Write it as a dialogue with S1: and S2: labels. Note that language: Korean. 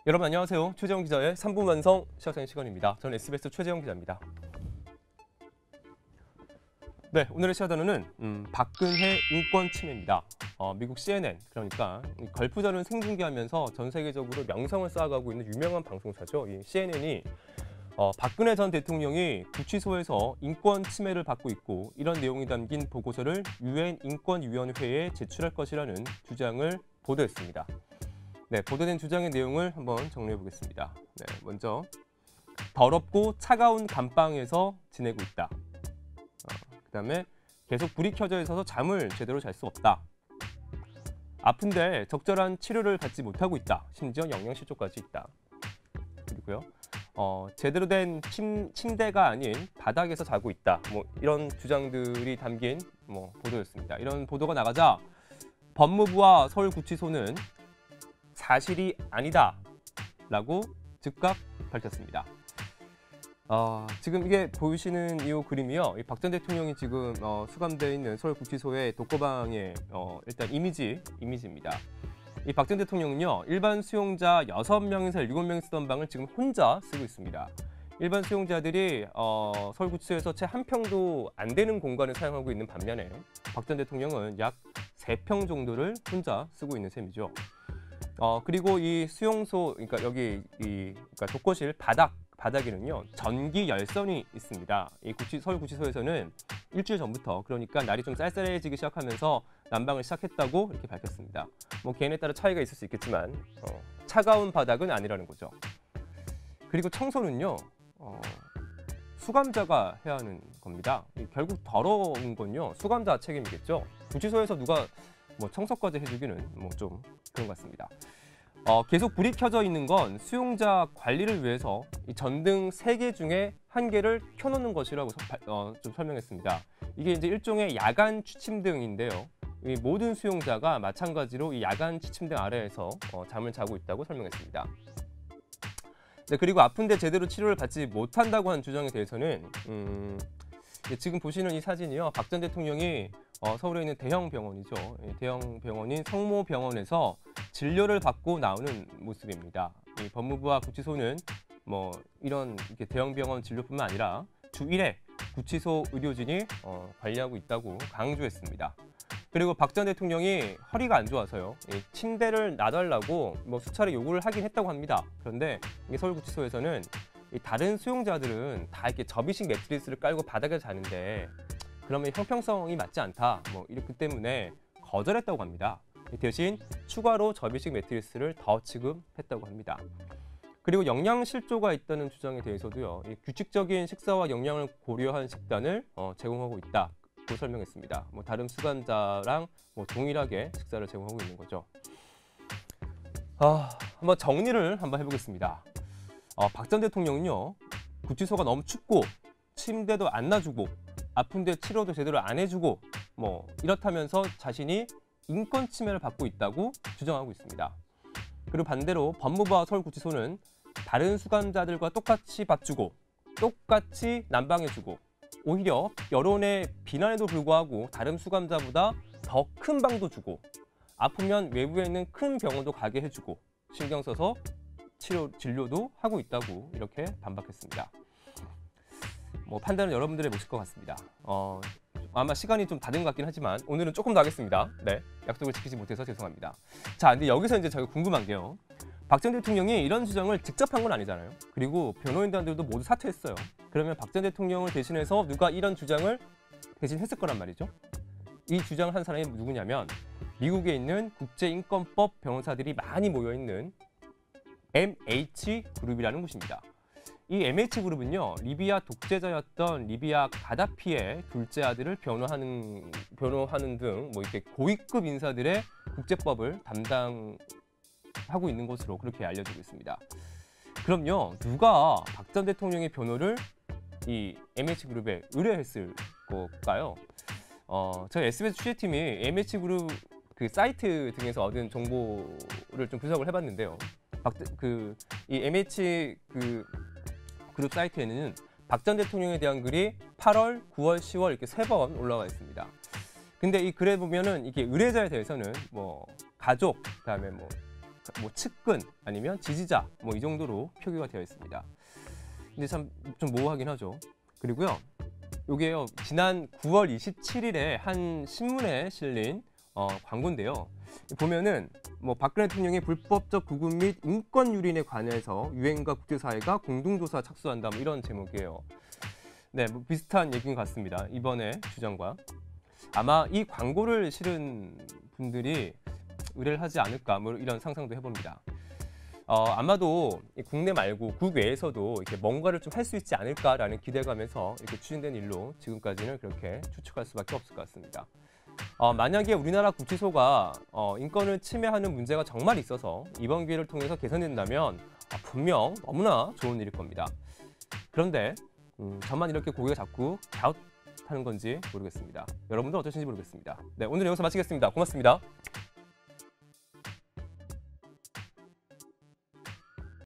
S1: 여러분 안녕하세요. 최재형 기자의 3분 완성 시작하는 시간입니다. 저는 SBS 최재형 기자입니다. 네, 오늘의 시사 단어는 박근혜 인권 침해입니다. 미국 CNN, 그러니까 걸프전을 생중계하면서 전 세계적으로 명성을 쌓아가고 있는 유명한 방송사죠. 이 CNN이 박근혜 전 대통령이 구치소에서 인권 침해를 받고 있고 이런 내용이 담긴 보고서를 유엔 인권위원회에 제출할 것이라는 주장을 보도했습니다. 네, 보도된 주장의 내용을 한번 정리해 보겠습니다. 네, 먼저 더럽고 차가운 감방에서 지내고 있다. 그다음에 계속 불이 켜져 있어서 잠을 제대로 잘 수 없다. 아픈데 적절한 치료를 받지 못하고 있다. 심지어 영양실조까지 있다. 그리고요, 제대로 된 침대가 아닌 바닥에서 자고 있다. 뭐 이런 주장들이 담긴 보도였습니다. 이런 보도가 나가자 법무부와 서울구치소는 사실이 아니다라고 즉각 밝혔습니다. 지금 이게 보이시는 이 그림이요. 박 전 대통령이 지금 수감되어 있는 서울구치소의 독거방의 일단 이미지입니다. 이 박 전 대통령은요, 일반 수용자 6명에서 7명이 쓰던 방을 지금 혼자 쓰고 있습니다. 일반 수용자들이 서울구치소에서 채 한 평도 안 되는 공간을 사용하고 있는 반면에 박 전 대통령은 약 3평 정도를 혼자 쓰고 있는 셈이죠. 그리고 이 수용소, 그러니까 여기 그러니까 독거실 바닥에는요, 전기 열선이 있습니다. 이 서울구치소에서는 일주일 전부터, 그러니까 날이 좀 쌀쌀해지기 시작하면서 난방을 시작했다고 이렇게 밝혔습니다. 뭐 개인에 따라 차이가 있을 수 있겠지만 차가운 바닥은 아니라는 거죠. 그리고 청소는요, 수감자가 해야 하는 겁니다. 결국 더러운 건요, 수감자 책임이겠죠. 구치소에서 누가 청소까지 해주기는 좀 그런 것 같습니다. 계속 불이 켜져 있는 건 수용자 관리를 위해서 이 전등 3개 중에 1개를 켜놓는 것이라고 좀 설명했습니다. 이게 이제 일종의 야간 취침등인데요. 이 모든 수용자가 마찬가지로 이 야간 취침등 아래에서 잠을 자고 있다고 설명했습니다. 네, 그리고 아픈데 제대로 치료를 받지 못한다고 한 주장에 대해서는 지금 보시는 이 사진이요, 박 전 대통령이 서울에 있는 대형 병원이죠. 대형 병원인 성모병원에서 진료를 받고 나오는 모습입니다. 이 법무부와 구치소는 이런 이렇게 대형 병원 진료뿐만 아니라 주 1회 구치소 의료진이 관리하고 있다고 강조했습니다. 그리고 박 전 대통령이 허리가 안 좋아서요, 침대를 놔달라고 수차례 요구를 하긴 했다고 합니다. 그런데 서울구치소에서는 다른 수용자들은 다 이렇게 접이식 매트리스를 깔고 바닥에 자는데 그러면 형평성이 맞지 않다. 이렇기 때문에 거절했다고 합니다. 대신 추가로 접이식 매트리스를 더 지급했다고 합니다. 그리고 영양실조가 있다는 주장에 대해서도요, 규칙적인 식사와 영양을 고려한 식단을 제공하고 있다고 설명했습니다. 다른 수감자랑 동일하게 식사를 제공하고 있는 거죠. 한번 정리를 한번 해보겠습니다. 박 전 대통령은요, 구치소가 너무 춥고 침대도 안 놔주고 아픈데 치료도 제대로 안 해주고 이렇다면서 자신이 인권 침해를 받고 있다고 주장하고 있습니다. 그리고 반대로 법무부와 서울구치소는 다른 수감자들과 똑같이 밥 주고 똑같이 난방해주고 오히려 여론의 비난에도 불구하고 다른 수감자보다 더 큰 방도 주고 아프면 외부에 있는 큰 병원도 가게 해주고 신경 써서 진료도 하고 있다고 이렇게 반박했습니다. 판단은 여러분들의 몫일 것 같습니다. 아마 시간이 좀 다 된 것 같긴 하지만 오늘은 조금 더 하겠습니다. 네, 약속을 지키지 못해서 죄송합니다. 자, 근데 여기서 이제 저희가 궁금한 게요, 박 전 대통령이 이런 주장을 직접 한 건 아니잖아요. 그리고 변호인단들도 모두 사퇴했어요. 그러면 박 전 대통령을 대신해서 누가 이런 주장을 대신했을 거란 말이죠. 이 주장을 한 사람이 누구냐면 미국에 있는 국제인권법 변호사들이 많이 모여있는 MH그룹이라는 곳입니다. 이 MH그룹은요, 리비아 독재자였던 리비아 가다피의 둘째 아들을 변호하는 등 이렇게 고위급 인사들의 국제법을 담당하고 있는 것으로 그렇게 알려지고 있습니다. 그럼요, 누가 박 전 대통령의 변호를 이 MH그룹에 의뢰했을 걸까요? 저희 SBS 취재팀이 MH그룹 그 사이트 등에서 얻은 정보를 좀 분석을 해봤는데요. 이 MH 그룹 사이트에는 박 전 대통령에 대한 글이 8월, 9월, 10월 이렇게 3번 올라와 있습니다. 근데 이 글에 보면은 이게 의뢰자에 대해서는 가족, 그다음에 뭐 측근 아니면 지지자 뭐 이 정도로 표기가 되어 있습니다. 근데 참 좀 모호하긴 하죠. 그리고요, 요게요 지난 9월 27일에 한 신문에 실린 광고인데요. 보면은 뭐 박근혜 대통령의 불법적 구금 및 인권 유린에 관해서 유엔과 국제사회가 공동조사 착수한다 뭐 이런 제목이에요. 네, 뭐 비슷한 얘기인 것 같습니다. 이번에 주장과 아마 이 광고를 실은 분들이 의뢰를 하지 않을까 뭐 이런 상상도 해봅니다. 아마도 국내 말고 국외에서도 이렇게 뭔가를 좀 할 수 있지 않을까라는 기대감에서 이렇게 추진된 일로 지금까지는 그렇게 추측할 수밖에 없을 것 같습니다. 만약에 우리나라 구치소가 인권을 침해하는 문제가 정말 있어서 이번 기회를 통해서 개선된다면 분명 너무나 좋은 일일 겁니다. 그런데 저만 이렇게 고개가 자꾸 갸웃하는 건지 모르겠습니다. 여러분들 어떠신지 모르겠습니다. 네, 오늘 여기서 마치겠습니다. 고맙습니다.